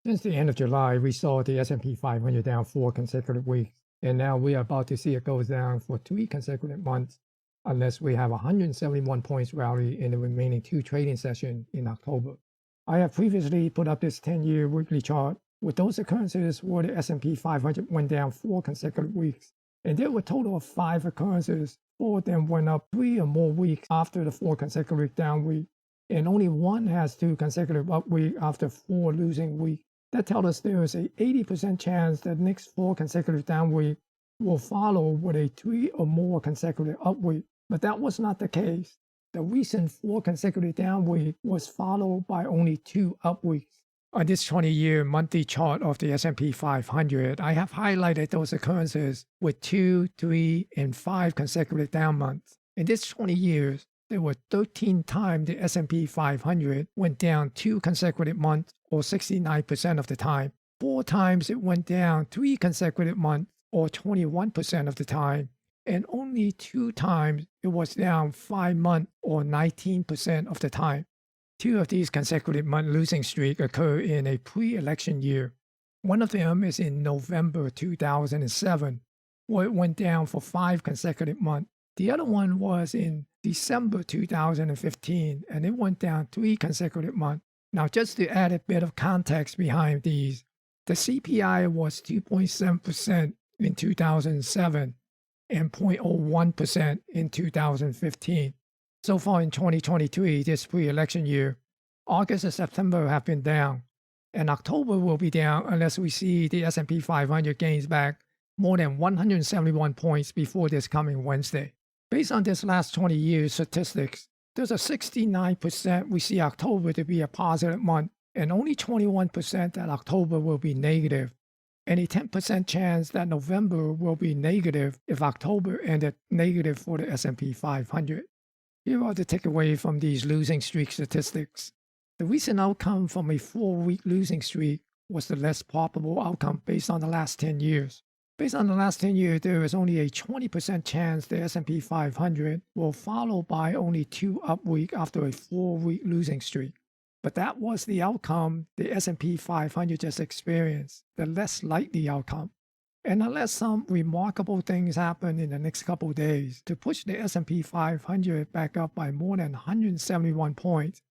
Since the end of July, we saw the S&P 500 down 4 consecutive weeks, and now we are about to see it go down for 3 consecutive months unless we have a 171 points rally in the remaining 2 trading sessions in October. I have previously put up this 10-year weekly chart with those occurrences where the S&P 500 went down 4 consecutive weeks, and there were a total of 5 occurrences. 4 of them went up 3 or more weeks after the 4 consecutive down week, and only one has 2 consecutive up weeks after 4 losing weeks. That tells us there is a 80% chance that the next 4 consecutive down week will follow with a 3 or more consecutive up week. But that was not the case. The recent 4 consecutive down week was followed by only 2 up weeks. On this 20-year monthly chart of the S&P 500, I have highlighted those occurrences with 2, 3, and 5 consecutive down months. In this 20 years, there were 13 times the S&P 500 went down 2 consecutive months, or 69% of the time. 4 times it went down 3 consecutive months, or 21% of the time. And only 2 times it was down 5 months, or 19% of the time. 2 of these consecutive month losing streak occur in a pre-election year. One of them is in November 2007, where it went down for 5 consecutive months. The other one was in December 2015, and it went down 3 consecutive months. Now, just to add a bit of context behind these, the CPI was 2.7% in 2007 and 0.01% in 2015. So far in 2023, this pre-election year, August and September have been down, and October will be down unless we see the S&P 500 gains back more than 171 points before this coming Wednesday. Based on this last 20 years statistics, there's a 69% we see October to be a positive month, and only 21% that October will be negative, and a 10% chance that November will be negative if October ended negative for the S&P 500. Here are the takeaways from these losing streak statistics. The recent outcome from a 4-week losing streak was the less probable outcome based on the last 10 years. Based on the last 10 years, there is only a 20% chance the S&P 500 will follow by only 2 up weeks after a 4-week losing streak. But that was the outcome the S&P 500 just experienced, the less likely outcome. And unless some remarkable things happen in the next couple of days to push the S&P 500 back up by more than 171 points,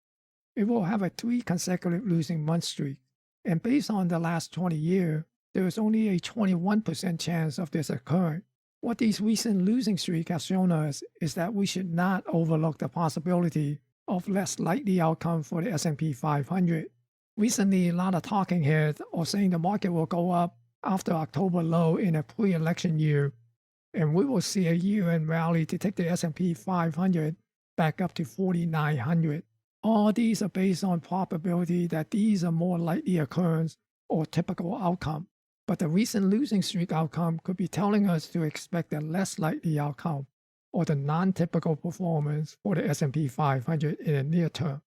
it will have a 3 consecutive losing month streak. And based on the last 20 years, there is only a 21% chance of this occurring. What these recent losing streaks have shown us is that we should not overlook the possibility of less likely outcome for the S&P 500. Recently, a lot of talking heads are saying the market will go up after October low in a pre-election year, and we will see a year-end rally to take the S&P 500 back up to 4,900. All these are based on probability that these are more likely occurrence or typical outcome. But the recent losing streak outcome could be telling us to expect a less likely outcome or the non-typical performance for the S&P 500 in the near term.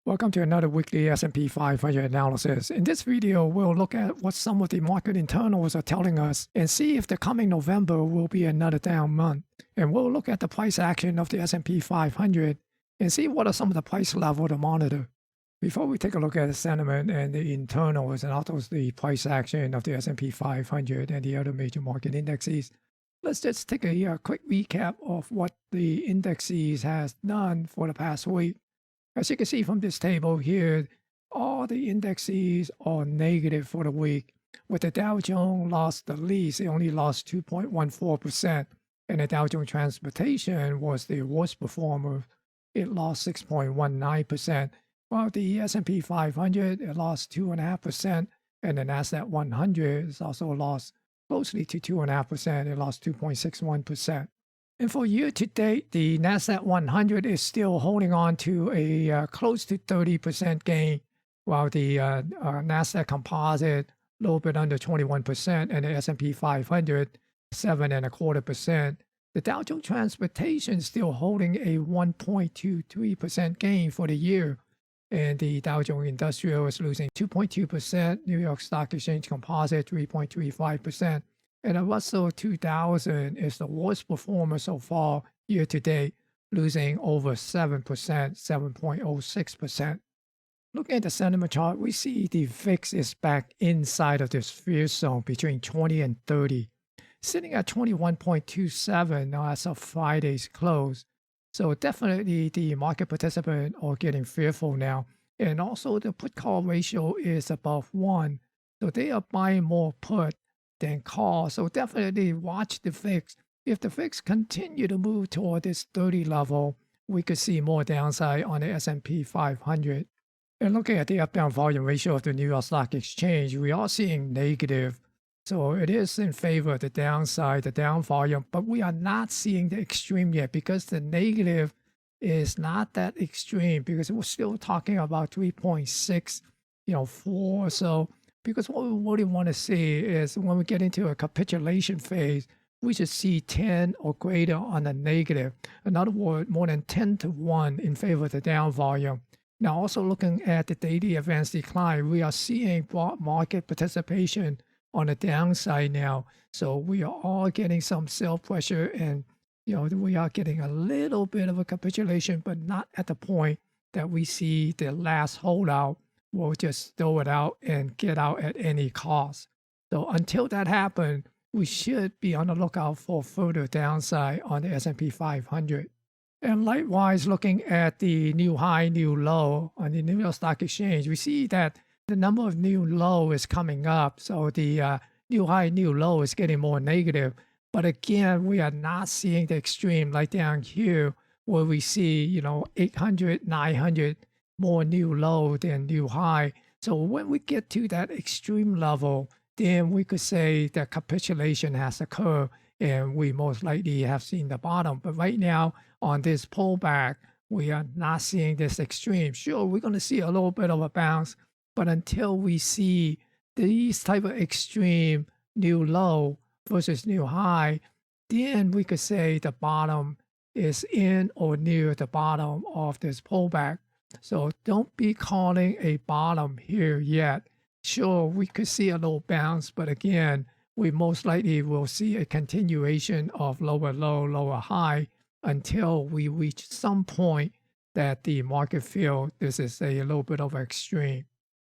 Welcome to another weekly S&P 500 analysis. In this video, we'll look at what some of the market internals are telling us and see if the coming November will be another down month. And we'll look at the price action of the S&P 500 and see what are some of the price level to monitor. Before we take a look at the sentiment and the internals and also the price action of the S&P 500 and the other major market indexes, let's just take a quick recap of what the indexes has done for the past week. As you can see from this table here, all the indexes are negative for the week, with the Dow Jones lost the least. It only lost 2.14%, and the Dow Jones Transportation was the worst performer. It lost 6.19%, while the S&P 500 it lost 2.5%, and the Nasdaq 100 has also lost closely to 2.5%. It lost 2.61%. And for year to date, the Nasdaq 100 is still holding on to a close to 30% gain, while the Nasdaq Composite a little bit under 21%, and the S&P 500 7.25%. The Dow Jones Transportation is still holding a 1.23% gain for the year, and the Dow Jones Industrial is losing 2.2%. New York Stock Exchange Composite 3.35%. And the Russell 2000 is the worst performer so far year to date, losing over 7%, 7.06%. Looking at the sentiment chart, we see the VIX is back inside of this fear zone between 20 and 30, sitting at 21.27 now as of Friday's close. So definitely the market participants are getting fearful now. And also the put call ratio is above 1. So they are buying more put than call. So definitely watch the VIX. If the VIX continue to move toward this 30 level, we could see more downside on the S&P 500. And looking at the up-down volume ratio of the New York Stock Exchange, we are seeing negative. So it is in favor of the downside, the down volume, but we are not seeing the extreme yet because the negative is not that extreme because we're still talking about 3.6, 4. So because what we really want to see is when we get into a capitulation phase, we should see 10 or greater on the negative. In other words, more than 10 to 1 in favor of the down volume. Now, also looking at the daily advanced decline, we are seeing broad market participation on the downside now. So we are all getting some sell pressure and, we are getting a little bit of a capitulation, but not at the point that we see the last holdout will just throw it out and get out at any cost. So until that happens, we should be on the lookout for further downside on the S&P 500. And likewise, looking at the new high, new low on the New York Stock Exchange, we see that the number of new low is coming up. So the new high, new low is getting more negative. But again, we are not seeing the extreme like down here where we see, 800, 900 more new low than new high. So when we get to that extreme level, then we could say that capitulation has occurred and we most likely have seen the bottom. But right now on this pullback, we are not seeing this extreme. Sure, we're going to see a little bit of a bounce, but until we see these type of extreme new low versus new high, then we could say the bottom is in or near the bottom of this pullback. So don't be calling a bottom here yet. Sure, we could see a little bounce, but again, we most likely will see a continuation of lower low, lower high until we reach some point that the market feel this is a little bit of extreme.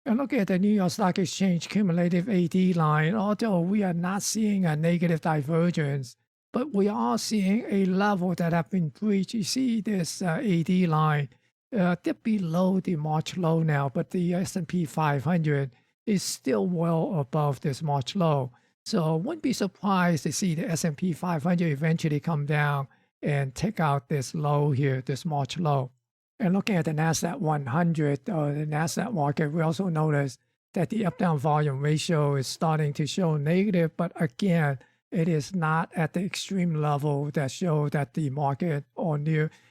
And look at the New York Stock Exchange cumulative AD line, although we are not seeing a negative divergence, but we are seeing a level that have been breached. You see this AD line dip below the March low now, but the S&P 500 is still well above this March low. So wouldn't be surprised to see the S&P 500 eventually come down and take out this low here, this March low. And looking at the NASDAQ 100, the NASDAQ market, we also notice that the up-down volume ratio is starting to show negative, but again, it is not at the extreme level that show that the market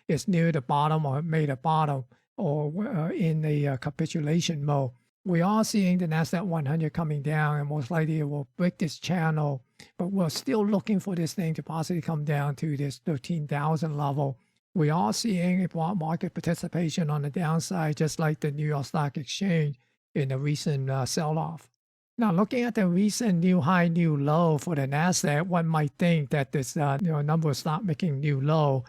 is near the bottom or made a bottom or in a capitulation mode. We are seeing the NASDAQ 100 coming down and most likely it will break this channel, but we're still looking for this thing to possibly come down to this 13,000 level. We are seeing a broad market participation on the downside, just like the New York Stock Exchange in the recent sell-off. Now, looking at the recent new high, new low for the NASDAQ, one might think that this number of stock making new low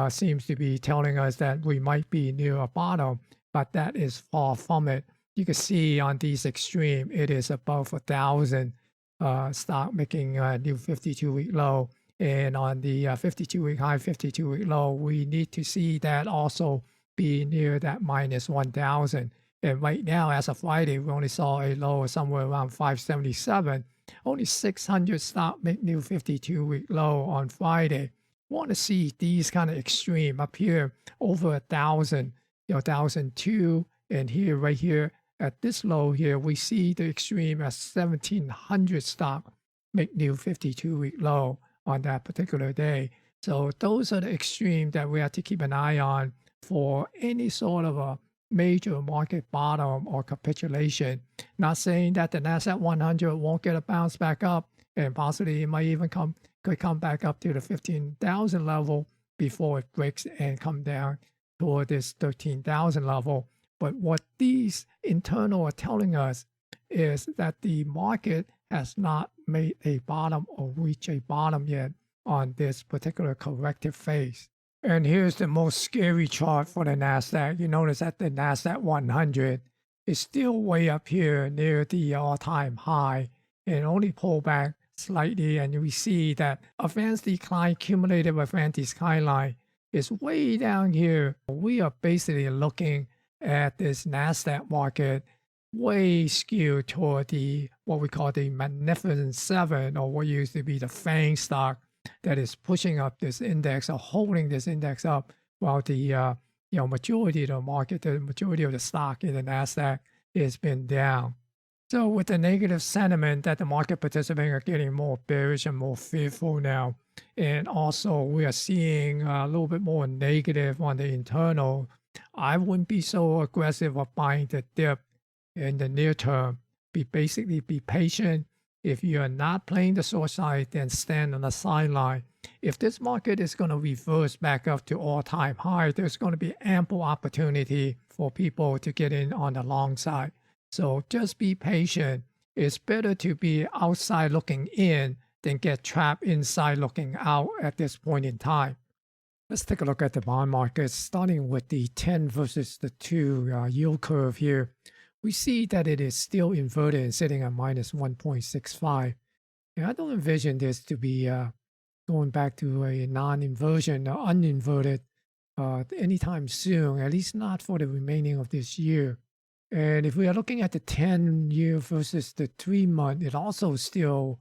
seems to be telling us that we might be near a bottom, but that is far from it. You can see on these extreme, it is above 1,000 stock making a new 52-week low. And on the 52-week high, 52-week low, we need to see that also be near that minus 1,000. And right now, as of Friday, we only saw a low somewhere around 577. Only 600 stock make new 52-week low on Friday. Want to see these kind of extreme up here over 1,000, 1,002, and here, right here at this low here, we see the extreme as 1,700 stock make new 52-week low on that particular day. So those are the extreme that we have to keep an eye on for any sort of a major market bottom or capitulation. Not saying that the NASDAQ 100 won't get a bounce back up, and possibly it might even could come back up to the 15,000 level before it breaks and come down toward this 13,000 level. But what these internal are telling us is that the market has not made a bottom or reached a bottom yet on this particular corrective phase. And here's the most scary chart for the NASDAQ. You notice that the NASDAQ 100 is still way up here near the all-time high and only pull back slightly. And we see that advanced decline, cumulative advanced decline line is way down here. We are basically looking at this NASDAQ market way skewed toward the what we call the Magnificent Seven, or what used to be the FANG stock, that is pushing up this index or holding this index up, while the majority of the market, the majority of the stock in the NASDAQ has been down. So with the negative sentiment that the market participants are getting more bearish and more fearful now, and also we are seeing a little bit more negative on the internal, I wouldn't be so aggressive of buying the dip in the near term. Basically be patient. If you are not playing the short side, then stand on the sideline. If this market is going to reverse back up to all-time high, there's going to be ample opportunity for people to get in on the long side. So just be patient. It's better to be outside looking in than get trapped inside looking out at this point in time. Let's take a look at the bond market, starting with the 10 versus the 2 yield curve here. We see that it is still inverted and sitting at minus 1.65. And I don't envision this to be going back to a non-inversion or uninverted anytime soon, at least not for the remaining of this year. And if we are looking at the 10-year versus the 3-month, it also still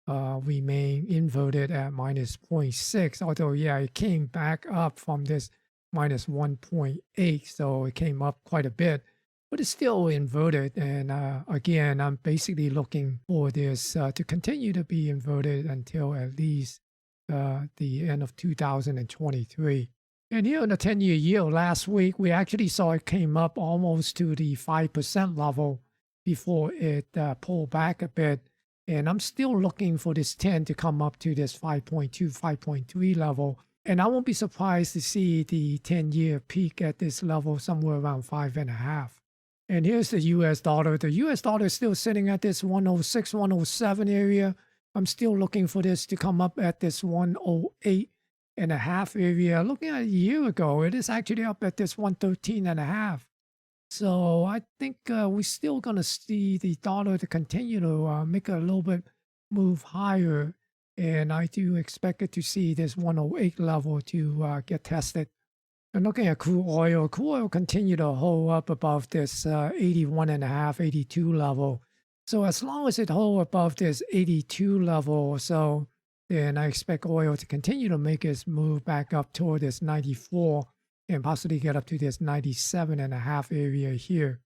remain inverted at minus 0.6, although, yeah, it came back up from this minus 1.8, so it came up quite a bit, but it's still inverted. And again, I'm basically looking for this to continue to be inverted until at least the end of 2023. And here on the 10-year yield last week, we actually saw it came up almost to the 5% level before it pulled back a bit. And I'm still looking for this 10 to come up to this 5.2, 5.3 level. And I won't be surprised to see the 10-year peak at this level somewhere around 5.5. And here's the US dollar. The US dollar is still sitting at this 106, 107 area. I'm still looking for this to come up at this 108.5 area. Looking at a year ago, it is actually up at this 113.5. So I think we're still going to see the dollar to continue to make a little bit move higher. And I do expect it to see this 108 level to get tested. And looking at crude oil continue to hold up above this 81.5, 82 level. So as long as it holds above this 82 level or so, then I expect oil to continue to make its move back up toward this 94 and possibly get up to this 97.5 area here.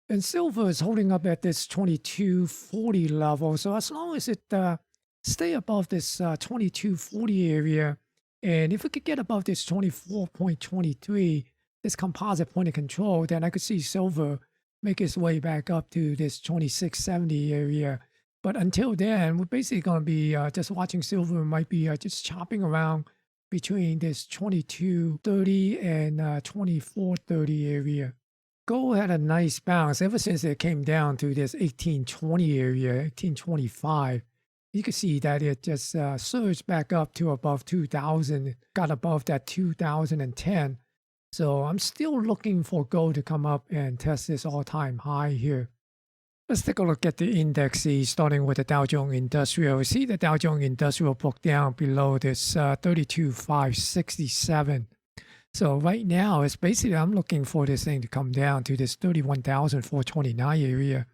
And silver is holding up at this 22.40 level. So as long as it stay above this 22.40 area, and if we could get above this 24.23, this composite point of control, then I could see silver make its way back up to this 26.70 area. But until then, we're basically going to be just watching silver. Might be just chopping around between this 22.30 and 24.30 area. Gold had a nice bounce ever since it came down to this 18.20 area, 18.25. You can see that it just surged back up to above 2,000, got above that 2010. So I'm still looking for gold to come up and test this all-time high here. Let's take a look at the indexes, starting with the Dow Jones Industrial. We see the Dow Jones Industrial broke down below this 32,567. So right now, it's basically, I'm looking for this thing to come down to this 31,429 area,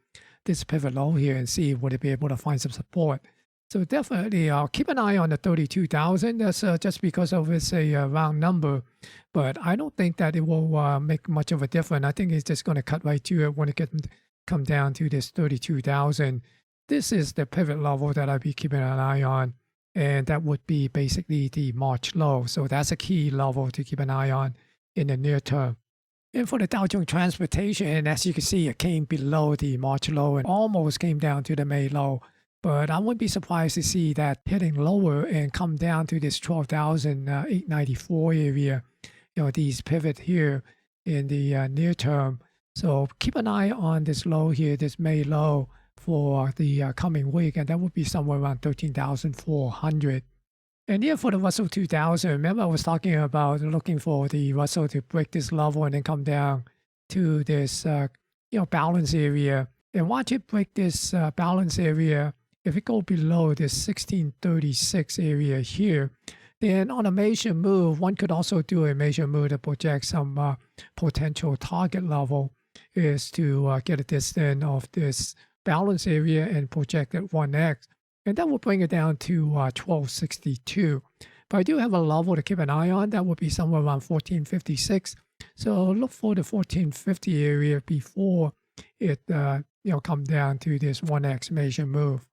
this pivot low here, and see would it be able to find some support. So definitely, I'll keep an eye on the 32,000. That's just because of it's a round number, but I don't think that it will make much of a difference. I think it's just going to cut right to it when it come down to this 32,000. This is the pivot level that I'll be keeping an eye on, and that would be basically the March low. So that's a key level to keep an eye on in the near term. And for the Dow Jones Transportation, as you can see, it came below the March low and almost came down to the May low. But I wouldn't be surprised to see that hitting lower and come down to this 12,894 area. These pivot here in the near term. So keep an eye on this low here, this May low for the coming week, and that would be somewhere around 13,400. And here for the Russell 2000, remember I was talking about looking for the Russell to break this level and then come down to this balance area, and watch it break this balance area. If it go below this 1636 area here, then on a major move, one could also do a major move to project some potential target level, is to get a distance of this balance area and project at 1x. And that will bring it down to 1262. But I do have a level to keep an eye on. That would be somewhere around 1456. So look for the 1450 area before it come down to this 1x major move.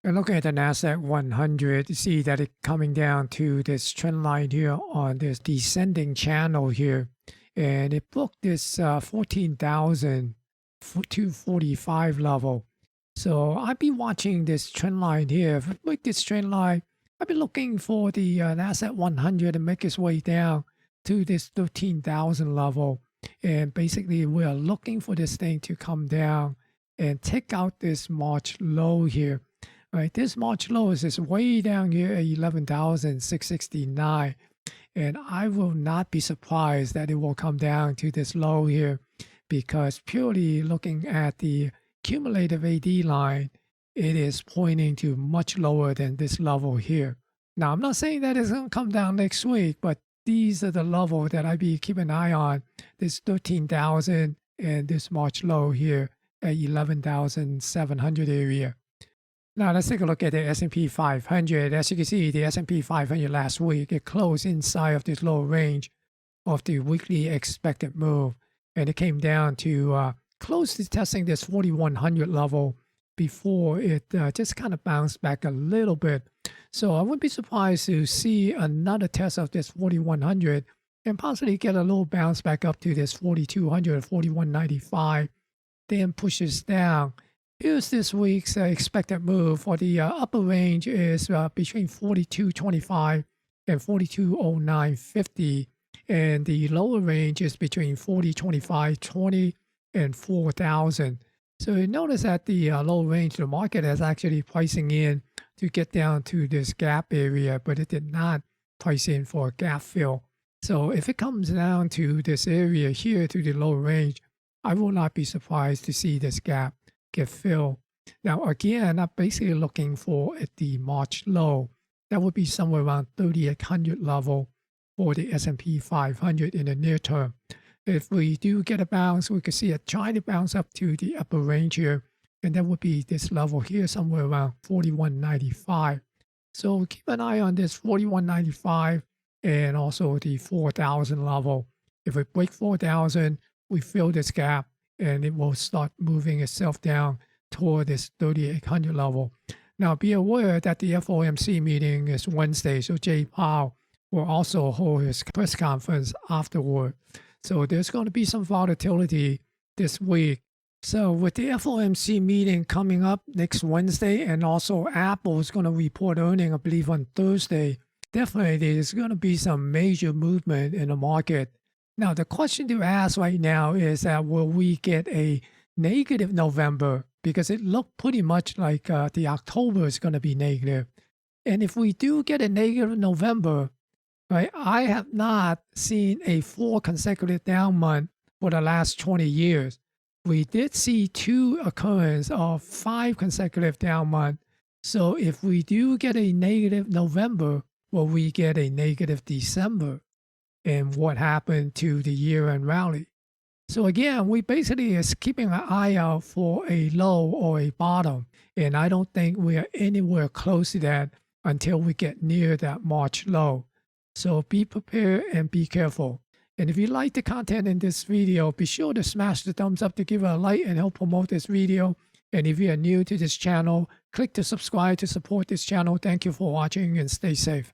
And looking at the NASDAQ 100, you see that it coming down to this trend line here on this descending channel here. And it broke this 14,245 level. So I've been watching this trend line here. If it break this trend line, I've been looking for the NASDAQ 100 to make its way down to this 13,000 level. And basically, we are looking for this thing to come down and take out this March low here. Right, this March low is way down here at 11,669. And I will not be surprised that it will come down to this low here, because purely looking at the cumulative AD line, it is pointing to much lower than this level here. Now, I'm not saying that it's going to come down next week, but these are the level that I be keeping an eye on. This 13,000 and this March low here at 11,700 area. Now, let's take a look at the SP 500. As you can see, the SP 500 last week, it closed inside of this low range of the weekly expected move. And it came down to close to testing this 4,100 level before it just kind of bounced back a little bit. So I wouldn't be surprised to see another test of this 4,100 and possibly get a little bounce back up to this 4,200 or 4,195, then pushes down. Here's this week's expected move. For the upper range is between 42.25 and 42.0950, and the lower range is between 40.2520 and 4,000. So you notice that the low range, the market is actually pricing in to get down to this gap area, but it did not price in for a gap fill. So if it comes down to this area here, to the low range, I will not be surprised to see this gap get filled. Now, again, I'm basically looking for at the March low. That would be somewhere around 3,800 level for the S&P 500 in the near term. If we do get a bounce, we could see it trying to bounce up to the upper range here, and that would be this level here, somewhere around 41.95. So keep an eye on this 41.95 and also the 4,000 level. If we break 4,000, we fill this gap, and it will start moving itself down toward this 3,800 level. Now, be aware that the FOMC meeting is Wednesday, so Jay Powell will also hold his press conference afterward. So there's going to be some volatility this week. So with the FOMC meeting coming up next Wednesday, and also Apple is going to report earnings, I believe, on Thursday, definitely there's going to be some major movement in the market. Now, the question to ask right now is that will we get a negative November? Because it looked pretty much like the October is going to be negative. And if we do get a negative November, right, I have not seen a 4 consecutive down month for the last 20 years. We did see 2 occurrences of 5 consecutive down months. So if we do get a negative November, will we get a negative December? And what happened to the year-end rally? So again, we basically is keeping an eye out for a low or a bottom. And I don't think we are anywhere close to that until we get near that March low. So be prepared and be careful. And if you like the content in this video, be sure to smash the thumbs up to give it a like and help promote this video. And if you are new to this channel, click to subscribe to support this channel. Thank you for watching and stay safe.